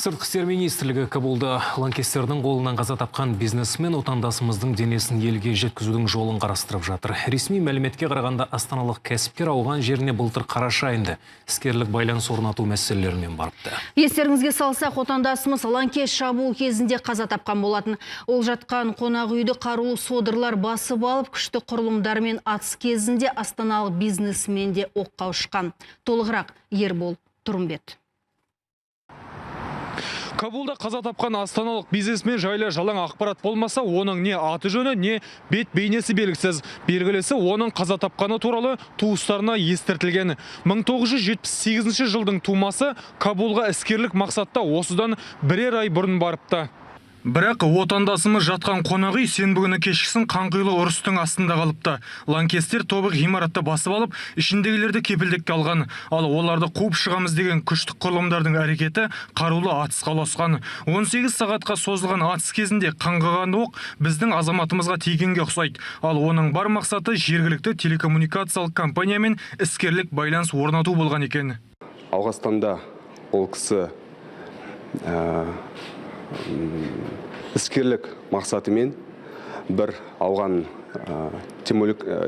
Сыртқы істер министрлігі Кабулда лаңкестердің қолынан қаза тапқан бизнесмен отандасымыздың денесін елге жеткізудің жолын қарастырып жатыр. Ресми мәліметке қарағанда астаналық кәсіпкер ауған жеріне былтыр қараша айында іскерлік байланыс орнату мәселелерімен барыпты. Естеріңізге салсақ, отандасымыз лаңкес шабуыл кезінде қаза тапқан болатын. Ол жатқан қонақ үйді қарулы содырлар басып алып, күшті құрылымдармен атыс кезінде астаналық бизнесменде оққа ұшқан. Толығырақ Ербол Тұрымбет. Кабулда қаза тапқан астаналық бизнесмен жайлы жалаң ақпарат болмаса, оның не аты жөні, не бет бейнесі белгісіз. Белгілісі оның қаза тапқаны туралы туыстарына естіртілген. 1978 жылдың тумасы Кабулға іскерлік мақсатта осыдан бірер ай бұрын барыпты. Бірақ отандасымыз жатқан қонақ үй сенбі күні кешкісін қанқұйлы ұрыстың астында қалыпты. Лаңкестер тобы ғимаратты басып алып, ішіндегілерді кепілдікке алған. Ал оларды қуып шығамыз деген күштік құрылымдардың әрекеті қарулы атысқа ұласқан. 18 сағатқа созылған атыс кезінде қаңғыған оқ біздің азаматымызға тигенге ұқсайды. Ал оның бар мақсаты жергілікті телекоммуникациялық компаниямен іскерлік байланыс орнату болған екен. Ауғанстанда ол кісі іскерлік мақсатымен бір ауған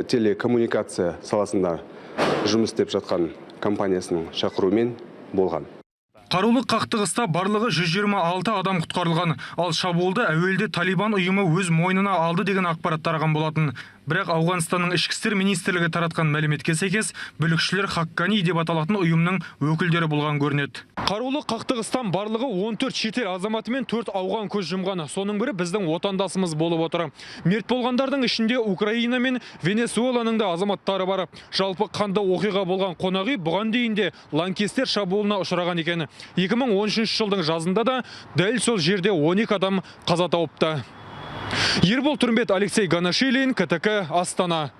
телекоммуникация саласында жұмыс істеп жатқан компаниясының шақыруымен болған. Қарулы қақтығыста барлығы 126 адам құтқарылған, ал шабуылды әуелде Талибан ұйымы өз мойнына алды деген ақпарат тараған болатын. Бірақ Ауғанстанның ішкі істер министрлігі таратқан мәліметке сәйкес, бүлікшілер Хаққани деп аталатын ұйымның өкілдері болған көрінеді. Қарулы қақтығыстан барлығы 14 шетел азаматы мен 4 ауған көз жұмған. Соның бірі біздің отандасымыз болып отыр. Мерт болғандардың ішінде Украина мен Венесуэланың да азаматтары бар. Жалпы қанды оқиға болған қонақ үй бұған дейін де лаңкестер шабуылына ұшыраған екен. 2013 жылдың жазында да дәл сол жерде 12 адам қаза тауыпты. Ербол Тұрымбет, Алексей Ганашилин, КТК, Астана.